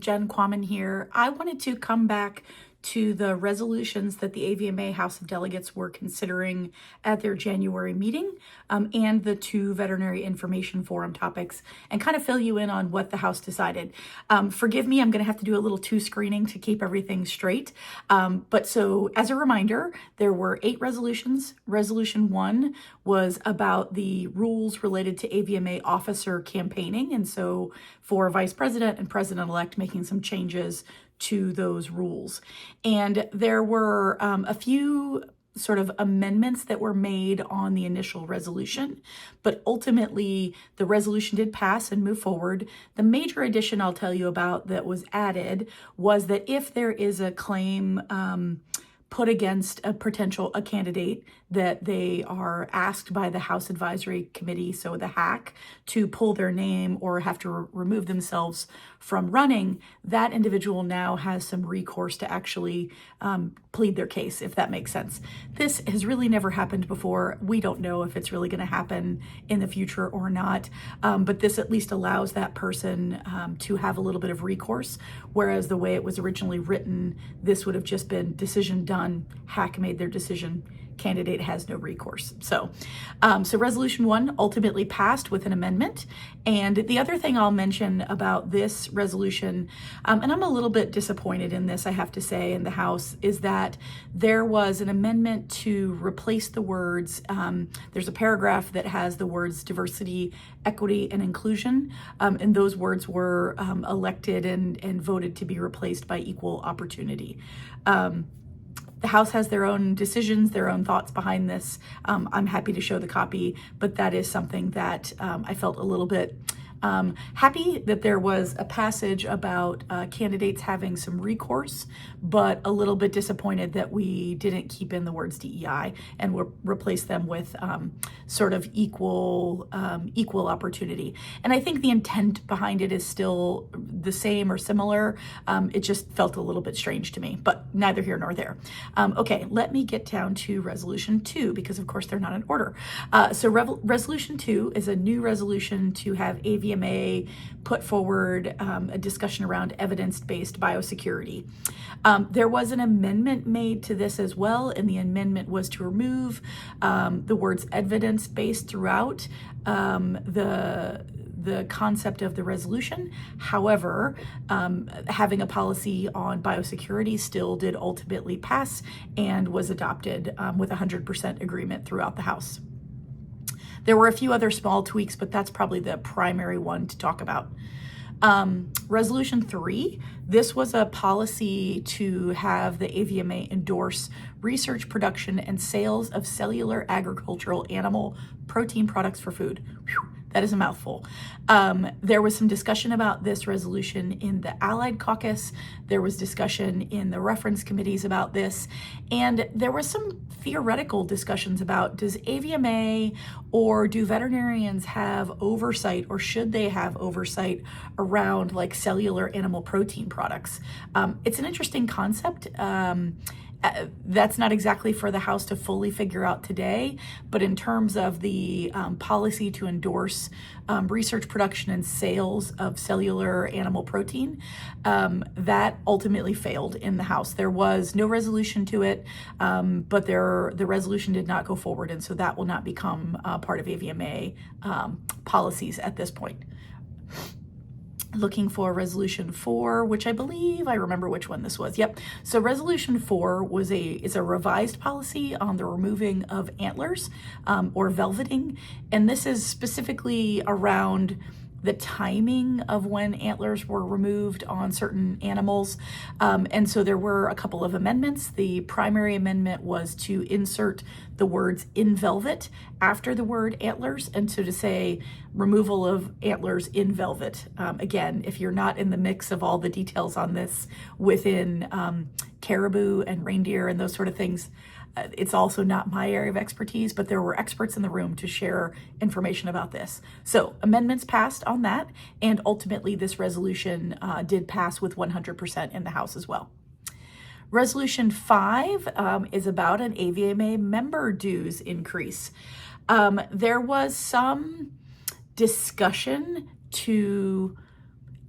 Jen Quammen here. I wanted to come back to the resolutions that the AVMA House of Delegates were considering at their January meeting, and the two veterinary information forum topics, and kind of fill you in on what the House decided. Forgive me, I'm going to have to do a little screening to keep everything straight. But so as a reminder, there were 8 resolutions. Resolution 1 was about the rules related to AVMA officer campaigning, and so for Vice President and President-elect making some changes to those rules. And there were a few sort of amendments that were made on the initial resolution, but ultimately the resolution did pass and move forward. The major addition I'll tell you about that was added was that if there is a claim put against a candidate that they are asked by the House Advisory Committee, so the HAC, to pull their name or have to remove themselves from running, that individual now has some recourse to actually plead their case, if that makes sense. This has really never happened before. We don't know if it's really going to happen in the future or not, but this at least allows that person to have a little bit of recourse, whereas the way it was originally written, this would have just been decision done, HAC made their decision, candidate has no recourse. So resolution 1 ultimately passed with an amendment. And the other thing I'll mention about this resolution, and I'm a little bit disappointed in this, I have to say, in the House, is that there was an amendment to replace the words, there's a paragraph that has the words diversity, equity, and inclusion, and those words were elected and voted to be replaced by equal opportunity. The House has their own decisions, their own thoughts behind this. I'm happy to show the copy, but that is something that I felt a little bit happy that there was a passage about candidates having some recourse, but a little bit disappointed that we didn't keep in the words DEI and replace them with sort of equal opportunity. And I think the intent behind it is still the same or similar. It just felt a little bit strange to me, but neither here nor there. Okay, let me get down to resolution 2, because of course they're not in order. So resolution 2 is a new resolution to have AVMA put forward a discussion around evidence-based biosecurity. There was an amendment made to this as well, and the amendment was to remove the words evidence-based throughout the concept of the resolution. However, having a policy on biosecurity still did ultimately pass and was adopted with 100% agreement throughout the House. There were a few other small tweaks, but that's probably the primary one to talk about. Resolution 3, this was a policy to have the AVMA endorse research, production, and sales of cellular agricultural animal protein products for food. Whew, that is a mouthful. There was some discussion about this resolution in the Allied Caucus. There was discussion in the reference committees about this. And there was some theoretical discussions about, does AVMA or do veterinarians have oversight, or should they have oversight around like cellular animal protein products? It's an interesting concept. That's not exactly for the House to fully figure out today, but in terms of the policy to endorse research, production, and sales of cellular animal protein, that ultimately failed in the House. There was no resolution to it, but the resolution did not go forward, and so that will not become part of AVMA policies at this point. Looking for resolution 4, which I believe I remember which one this was. Yep. So resolution 4 is a revised policy on the removing of antlers or velveting, and this is specifically around the timing of when antlers were removed on certain animals. And so there were a couple of amendments. The primary amendment was to insert the words in velvet after the word antlers, and so to say removal of antlers in velvet. Again, if you're not in the mix of all the details on this within caribou and reindeer and those sort of things, it's also not my area of expertise, but there were experts in the room to share information about this. So amendments passed on that, and ultimately this resolution did pass with 100% in the House as well. Resolution 5 is about an AVMA member dues increase. There was some discussion to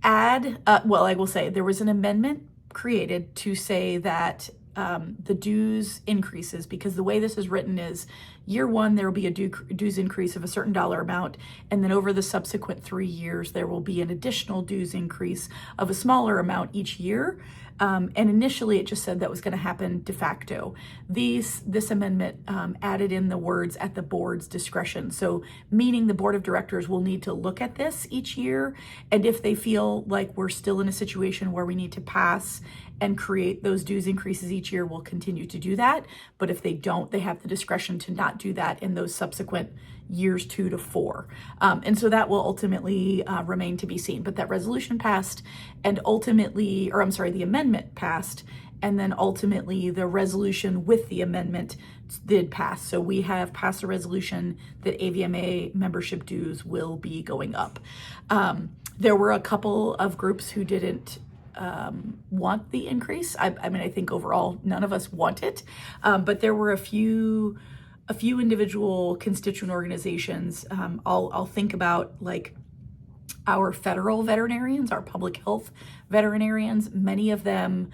well, I will say there was an amendment created to say that the dues increases, because the way this is written is year one, there will be a dues increase of a certain dollar amount. And then over the subsequent 3 years, there will be an additional dues increase of a smaller amount each year. And initially it just said that was going to happen de facto. This amendment added in the words "at the board's discretion." So meaning the board of directors will need to look at this each year. And if they feel like we're still in a situation where we need to pass and create those dues increases each year, we'll continue to do that. But if they don't, they have the discretion to not do that in those subsequent years 2 to 4. And so that will ultimately remain to be seen. But that resolution passed, and ultimately, or I'm sorry, the amendment passed, and then ultimately the resolution with the amendment did pass. So we have passed a resolution that AVMA membership dues will be going up. There were a couple of groups who didn't want the increase. I mean, I think overall none of us want it, but there were a few individual constituent organizations. I'll think about like our federal veterinarians, our public health veterinarians. Many of them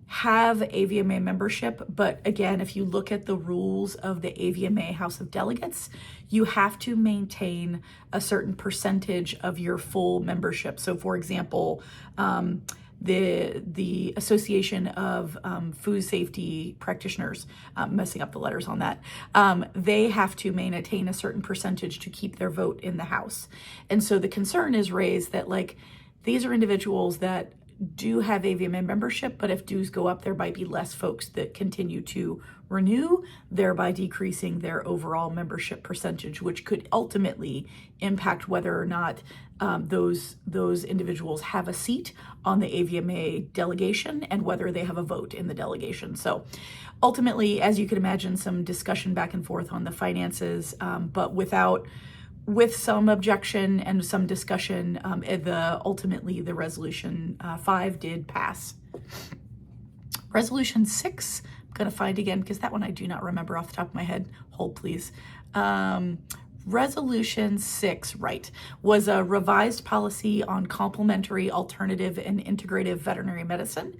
have AVMA membership, but again, if you look at the rules of the AVMA House of Delegates, you have to maintain a certain percentage of your full membership. So for example, the Association of Food Safety Practitioners, messing up the letters on that, they have to maintain a certain percentage to keep their vote in the House. And so the concern is raised that like these are individuals that do have AVMA membership, but if dues go up, there might be less folks that continue to renew, thereby decreasing their overall membership percentage, which could ultimately impact whether or not those individuals have a seat on the AVMA delegation and whether they have a vote in the delegation. So ultimately, as you can imagine, some discussion back and forth on the finances, but with some objection and some discussion, ultimately the resolution 5 did pass. Resolution 6, I'm going to find again because that one I do not remember off the top of my head. Hold please. Resolution 6, right, was a revised policy on complementary, alternative, and integrative veterinary medicine.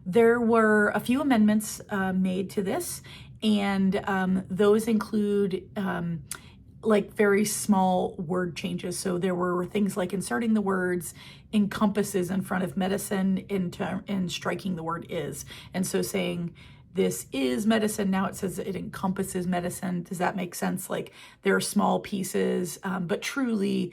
There were a few amendments made to this, and those include like very small word changes. So there were things like inserting the words encompasses in front of medicine and striking the word is. And so saying this is medicine, now it says it encompasses medicine. Does that make sense? Like there are small pieces, but truly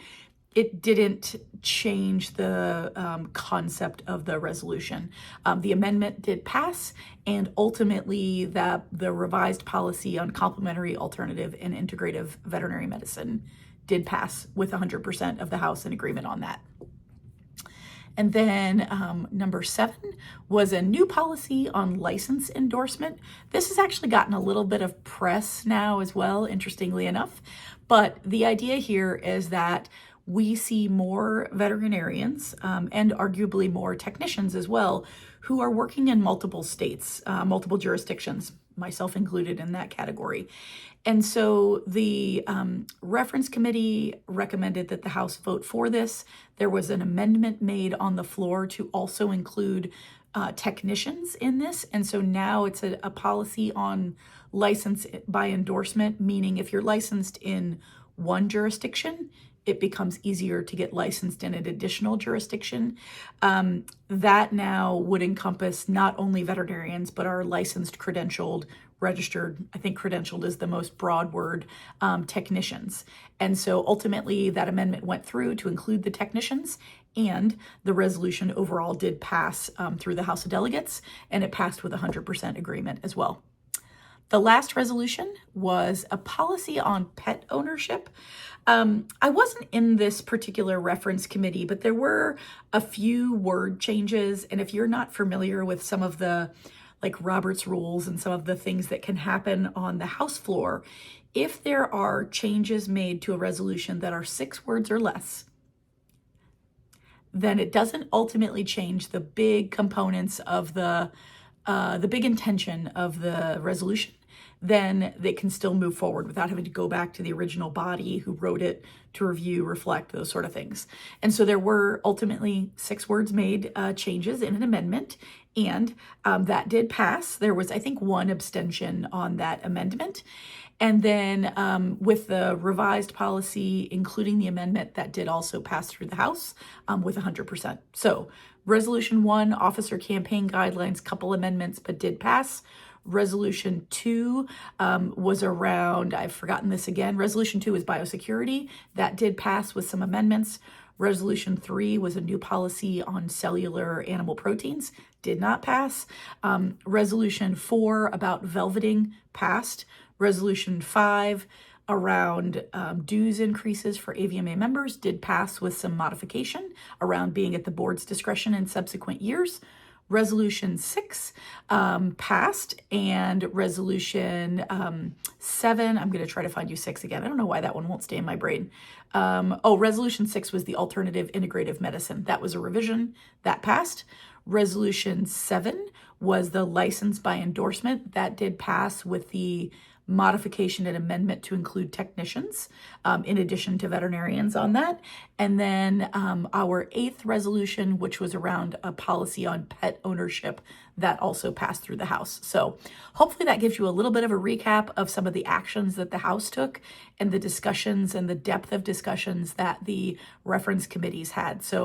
it didn't change the concept of the resolution. The amendment did pass, and ultimately the revised policy on complementary, alternative, and integrative veterinary medicine did pass with 100% of the House in agreement on that. And then number 7 was a new policy on license endorsement. This has actually gotten a little bit of press now as well, interestingly enough. But the idea here is that we see more veterinarians and arguably more technicians as well who are working in multiple states, multiple jurisdictions, myself included in that category. And so the reference committee recommended that the House vote for this. There was an amendment made on the floor to also include technicians in this. And so now it's a policy on license by endorsement, meaning if you're licensed in one jurisdiction, it becomes easier to get licensed in an additional jurisdiction. That now would encompass not only veterinarians, but our licensed, credentialed, registered, I think credentialed is the most broad word, technicians. And so ultimately that amendment went through to include the technicians, and the resolution overall did pass through the House of Delegates, and it passed with 100% agreement as well. The last resolution was a policy on pet ownership. I wasn't in this particular reference committee, but there were a few word changes. And if you're not familiar with some of the like Robert's rules and some of the things that can happen on the House floor, if there are changes made to a resolution that are 6 words or less, then it doesn't ultimately change the big components of the big intention of the resolution. then they can still move forward without having to go back to the original body who wrote it to review, reflect, those sort of things. And so there were ultimately 6 words made changes in an amendment, and that did pass. There was, I think, 1 abstention on that amendment. And then with the revised policy, including the amendment, that did also pass through the House with 100%. So Resolution 1, Officer Campaign Guidelines, couple amendments, but did pass. Resolution 2 was around, I've forgotten this again, Resolution 2 was biosecurity. That did pass with some amendments. Resolution 3 was a new policy on cellular animal proteins, did not pass. Resolution 4 about velveting passed. Resolution 5 around dues increases for AVMA members did pass with some modification around being at the board's discretion in subsequent years. Resolution 6 passed, and Resolution 7, I'm going to try to find you 6 again. I don't know why that one won't stay in my brain. Resolution 6 was the alternative integrative medicine. That was a revision. That passed. Resolution 7 was the license by endorsement. That did pass with the modification and amendment to include technicians in addition to veterinarians on that. And then our 8th resolution, which was around a policy on pet ownership, that also passed through the House. So hopefully that gives you a little bit of a recap of some of the actions that the House took and the discussions and the depth of discussions that the reference committees had. So